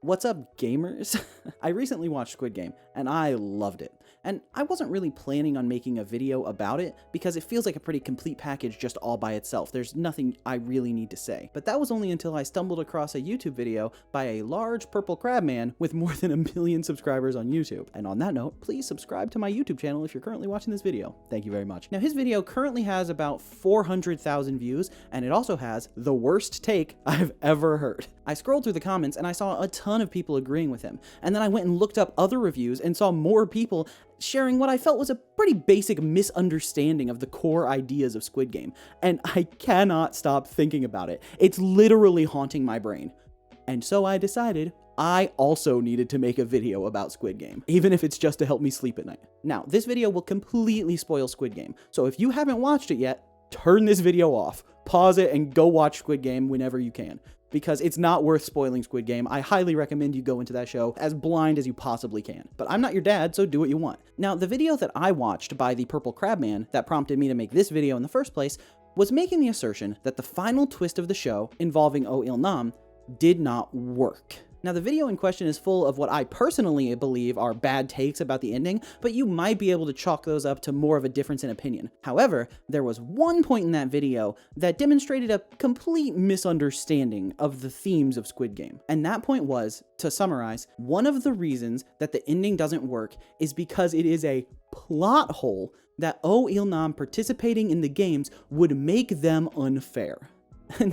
What's up, gamers? I recently watched Squid Game, and I loved it. And I wasn't really planning on making a video about it, because it feels like a pretty complete package just all by itself. There's nothing I really need to say. But that was only until I stumbled across a YouTube video by a large purple crab man with more than 1 million subscribers on YouTube. And on that note, please subscribe to my YouTube channel if you're currently watching this video. Thank you very much. Now, his video currently has about 400,000 views, and it also has the worst take I've ever heard. I scrolled through the comments and I saw a ton of people agreeing with him. And then I went and looked up other reviews and saw more people sharing what I felt was a pretty basic misunderstanding of the core ideas of Squid Game. And I cannot stop thinking about it. It's literally haunting my brain. And so I decided I also needed to make a video about Squid Game, even if it's just to help me sleep at night. Now, this video will completely spoil Squid Game. So if you haven't watched it yet, turn this video off, pause it, and go watch Squid Game whenever you can. Because it's not worth spoiling Squid Game. I highly recommend you go into that show as blind as you possibly can. But I'm not your dad, so do what you want. Now, the video that I watched by the Purple Crab Man that prompted me to make this video in the first place was making the assertion that the final twist of the show involving Oh Il-nam did not work. Now, the video in question is full of what I personally believe are bad takes about the ending, but you might be able to chalk those up to more of a difference in opinion. However, there was one point in that video that demonstrated a complete misunderstanding of the themes of Squid Game. And that point was, to summarize, one of the reasons that the ending doesn't work is because it is a plot hole that Oh Il-nam participating in the games would make them unfair.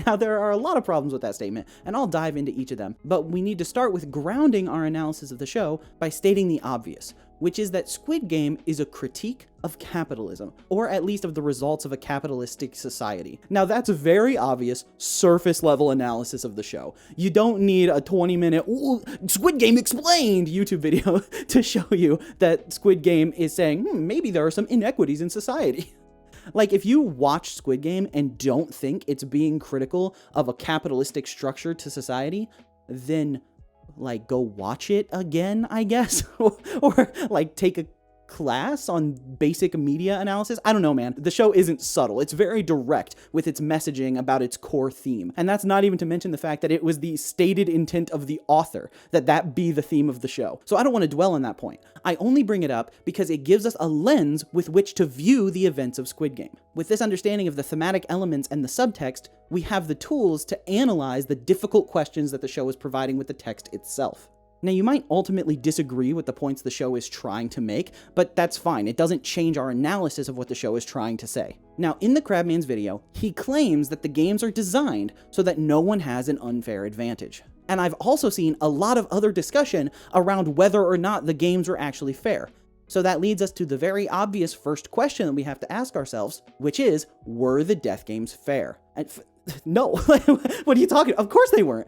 Now, there are a lot of problems with that statement, and I'll dive into each of them, but we need to start with grounding our analysis of the show by stating the obvious, which is that Squid Game is a critique of capitalism, or at least of the results of a capitalistic society. Now, that's a very obvious, surface-level analysis of the show. You don't need a 20-minute Squid Game explained YouTube video to show you that Squid Game is saying, maybe there are some inequities in society. Like, if you watch Squid Game and don't think it's being critical of a capitalistic structure to society, then, like, go watch it again, I guess, or like, take a class on basic media analysis. I don't know, man. The show isn't subtle. It's very direct with its messaging about its core theme. And that's not even to mention the fact that it was the stated intent of the author that be the theme of the show. So I don't want to dwell on that point. I only bring it up because it gives us a lens with which to view the events of Squid Game. With this understanding of the thematic elements and the subtext, we have the tools to analyze the difficult questions that the show is providing with the text itself. Now, you might ultimately disagree with the points the show is trying to make, but that's fine. It doesn't change our analysis of what the show is trying to say. Now, in the Crabman's video, he claims that the games are designed so that no one has an unfair advantage. And I've also seen a lot of other discussion around whether or not the games are actually fair. So that leads us to the very obvious first question that we have to ask ourselves, which is, were the death games fair? And no, what are you talking about? Of course they weren't.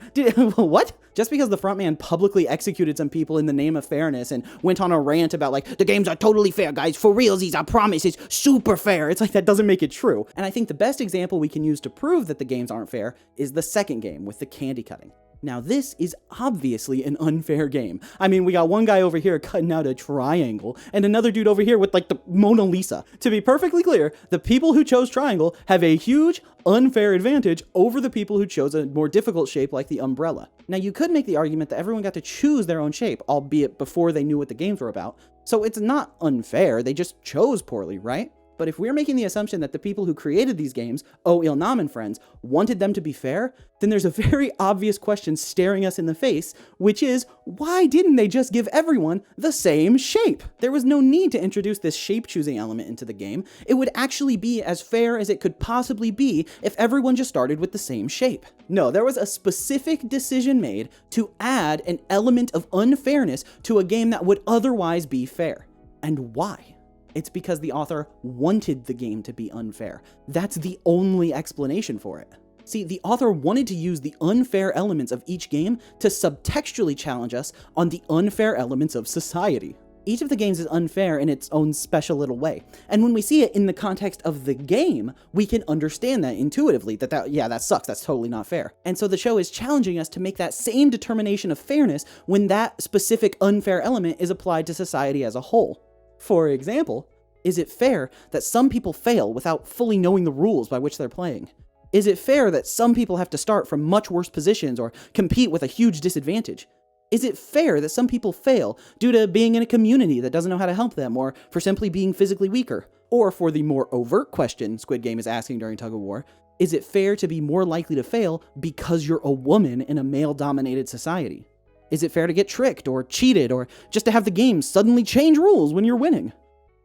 What? Just because the frontman publicly executed some people in the name of fairness and went on a rant about, like, the games are totally fair, guys, for realsies, I promise, it's super fair. It's like, that doesn't make it true. And I think the best example we can use to prove that the games aren't fair is the second game with the candy cutting. Now, this is obviously an unfair game. I mean, we got one guy over here cutting out a triangle, and another dude over here with, like, the Mona Lisa. To be perfectly clear, the people who chose triangle have a huge, unfair advantage over the people who chose a more difficult shape like the umbrella. Now, you could make the argument that everyone got to choose their own shape, albeit before they knew what the games were about. So it's not unfair, they just chose poorly, right? But if we're making the assumption that the people who created these games, Oh Il-nam and friends, wanted them to be fair, then there's a very obvious question staring us in the face, which is, why didn't they just give everyone the same shape? There was no need to introduce this shape-choosing element into the game. It would actually be as fair as it could possibly be if everyone just started with the same shape. No, there was a specific decision made to add an element of unfairness to a game that would otherwise be fair. And why? It's because the author wanted the game to be unfair. That's the only explanation for it. See, the author wanted to use the unfair elements of each game to subtextually challenge us on the unfair elements of society. Each of the games is unfair in its own special little way. And when we see it in the context of the game, we can understand that intuitively, that sucks, that's totally not fair. And so the show is challenging us to make that same determination of fairness when that specific unfair element is applied to society as a whole. For example, is it fair that some people fail without fully knowing the rules by which they're playing? Is it fair that some people have to start from much worse positions or compete with a huge disadvantage? Is it fair that some people fail due to being in a community that doesn't know how to help them, or for simply being physically weaker? Or for the more overt question Squid Game is asking during Tug of War, is it fair to be more likely to fail because you're a woman in a male-dominated society? Is it fair to get tricked or cheated, or just to have the game suddenly change rules when you're winning?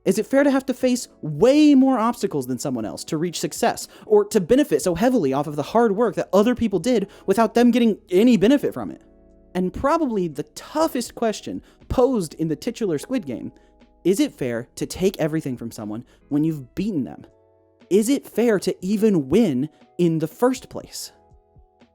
Is it fair to have to face way more obstacles than someone else to reach success, or to benefit so heavily off of the hard work that other people did without them getting any benefit from it? And probably the toughest question posed in the titular Squid Game, is it fair to take everything from someone when you've beaten them? Is it fair to even win in the first place?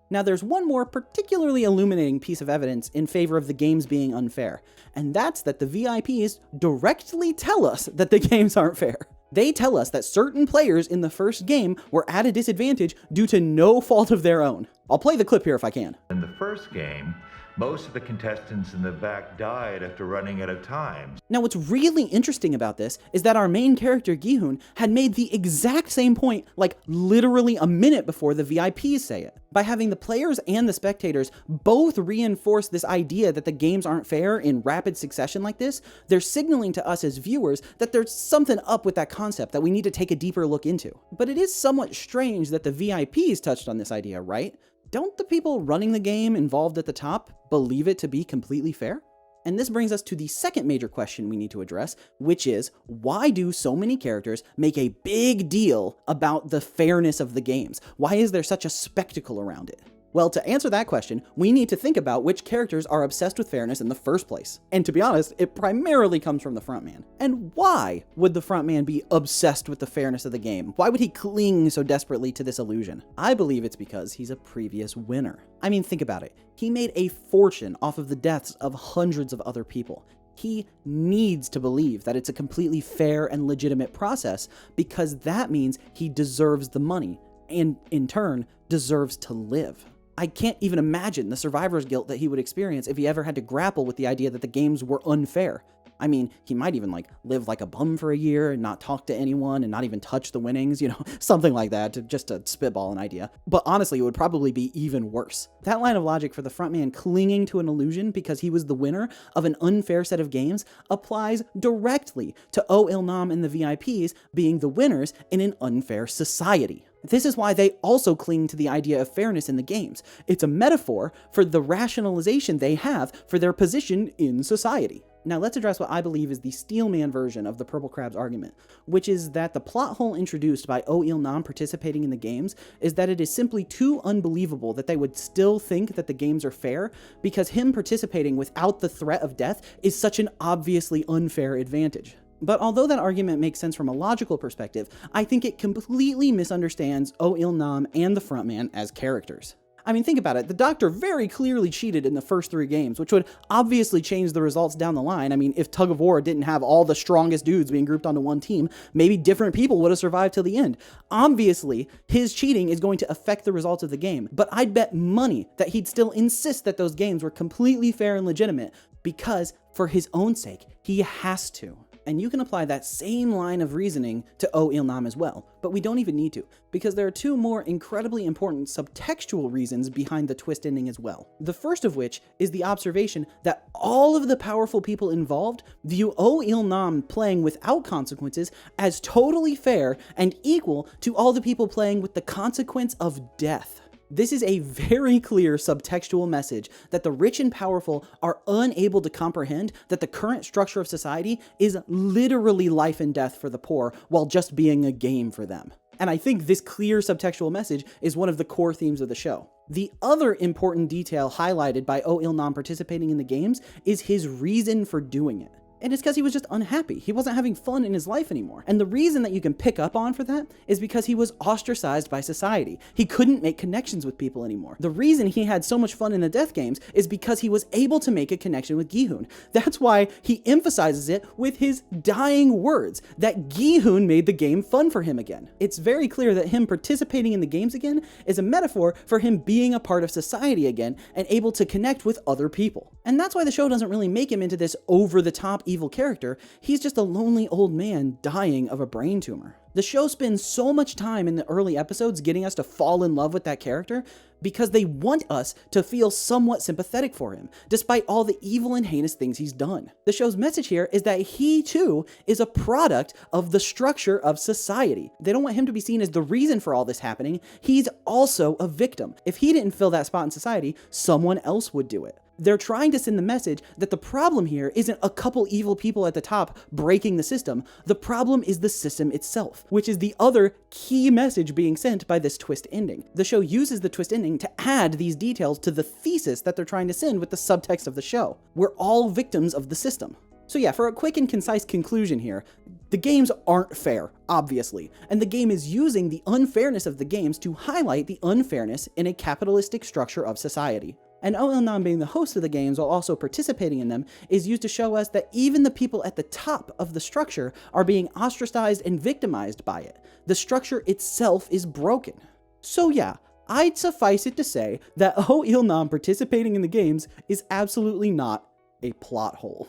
Now, there's one more particularly illuminating piece of evidence in favor of the games being unfair, and that's that the VIPs directly tell us that the games aren't fair. They tell us that certain players in the first game were at a disadvantage due to no fault of their own. I'll play the clip here if I can. In the first game, most of the contestants in the back died after running out of time. Now, what's really interesting about this is that our main character, Gi-hun, had made the exact same point, like literally a minute before the VIPs say it. By having the players and the spectators both reinforce this idea that the games aren't fair in rapid succession like this, they're signaling to us as viewers that there's something up with that concept that we need to take a deeper look into. But it is somewhat strange that the VIPs touched on this idea, right? Don't the people running the game involved at the top believe it to be completely fair? And this brings us to the second major question we need to address, which is, why do so many characters make a big deal about the fairness of the games? Why is there such a spectacle around it? Well, to answer that question, we need to think about which characters are obsessed with fairness in the first place. And to be honest, it primarily comes from the frontman. And why would the frontman be obsessed with the fairness of the game? Why would he cling so desperately to this illusion? I believe it's because he's a previous winner. I mean, think about it. He made a fortune off of the deaths of hundreds of other people. He needs to believe that it's a completely fair and legitimate process because that means he deserves the money and, in turn, deserves to live. I can't even imagine the survivor's guilt that he would experience if he ever had to grapple with the idea that the games were unfair. I mean, he might even live like a bum for a year and not talk to anyone and not even touch the winnings, something like that, just to spitball an idea. But honestly, it would probably be even worse. That line of logic for the frontman clinging to an illusion because he was the winner of an unfair set of games applies directly to lmao and the VIPs being the winners in an unfair society. This is why they also cling to the idea of fairness in the games. It's a metaphor for the rationalization they have for their position in society. Now let's address what I believe is the Steelman version of the Purple Crab's argument, which is that the plot hole introduced by lmao participating in the games is that it is simply too unbelievable that they would still think that the games are fair because him participating without the threat of death is such an obviously unfair advantage. But although that argument makes sense from a logical perspective, I think it completely misunderstands lmao and the frontman as characters. I mean, think about it. The Doctor very clearly cheated in the first 3 games, which would obviously change the results down the line. I mean, if Tug of War didn't have all the strongest dudes being grouped onto one team, maybe different people would have survived till the end. Obviously, his cheating is going to affect the results of the game, but I'd bet money that he'd still insist that those games were completely fair and legitimate because, for his own sake, he has to. And you can apply that same line of reasoning to lmao as well, but we don't even need to, because there are 2 more incredibly important subtextual reasons behind the twist ending as well. The first of which is the observation that all of the powerful people involved view lmao playing without consequences as totally fair and equal to all the people playing with the consequence of death. This is a very clear subtextual message that the rich and powerful are unable to comprehend that the current structure of society is literally life and death for the poor while just being a game for them. And I think this clear subtextual message is one of the core themes of the show. The other important detail highlighted by lmao participating in the games is his reason for doing it. And it's because he was just unhappy. He wasn't having fun in his life anymore. And the reason that you can pick up on for that is because he was ostracized by society. He couldn't make connections with people anymore. The reason he had so much fun in the death games is because he was able to make a connection with Gi-hun. That's why he emphasizes it with his dying words, that Gi-hun made the game fun for him again. It's very clear that him participating in the games again is a metaphor for him being a part of society again and able to connect with other people. And that's why the show doesn't really make him into this over-the-top evil character, he's just a lonely old man dying of a brain tumor. The show spends so much time in the early episodes getting us to fall in love with that character because they want us to feel somewhat sympathetic for him, despite all the evil and heinous things he's done. The show's message here is that he too is a product of the structure of society. They don't want him to be seen as the reason for all this happening. He's also a victim. If he didn't fill that spot in society, someone else would do it. They're trying to send the message that the problem here isn't a couple evil people at the top breaking the system. The problem is the system itself, which is the other key message being sent by this twist ending. The show uses the twist ending to add these details to the thesis that they're trying to send with the subtext of the show. We're all victims of the system. So yeah, for a quick and concise conclusion here, the games aren't fair, obviously, and the game is using the unfairness of the games to highlight the unfairness in a capitalistic structure of society. And lmao being the host of the games while also participating in them is used to show us that even the people at the top of the structure are being ostracized and victimized by it. The structure itself is broken. So yeah, I'd suffice it to say that lmao participating in the games is absolutely not a plot hole.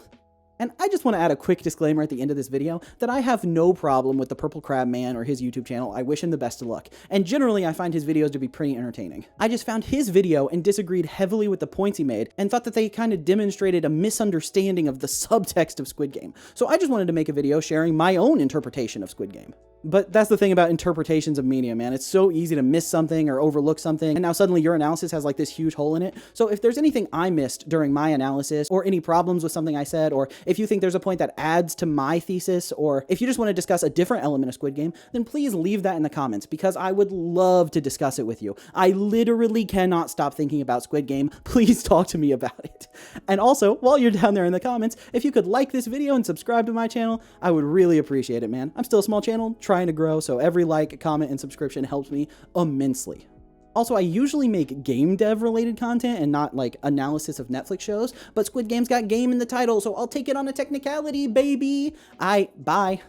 And I just want to add a quick disclaimer at the end of this video that I have no problem with the Purple Crab Man or his YouTube channel. I wish him the best of luck. And generally, I find his videos to be pretty entertaining. I just found his video and disagreed heavily with the points he made and thought that they kind of demonstrated a misunderstanding of the subtext of Squid Game. So I just wanted to make a video sharing my own interpretation of Squid Game. But that's the thing about interpretations of media, man. It's so easy to miss something or overlook something, and now suddenly your analysis has like this huge hole in it. So if there's anything I missed during my analysis, or any problems with something I said, or if you think there's a point that adds to my thesis, or if you just want to discuss a different element of Squid Game, then please leave that in the comments, because I would love to discuss it with you. I literally cannot stop thinking about Squid Game. Please talk to me about it. And also, while you're down there in the comments, if you could like this video and subscribe to my channel, I would really appreciate it, man. I'm still a small channel, trying to grow, so every like, comment, and subscription helps me immensely. Also, I usually make game dev related content and not like analysis of Netflix shows, but Squid Game's got game in the title, so I'll take it on a technicality, baby. Bye.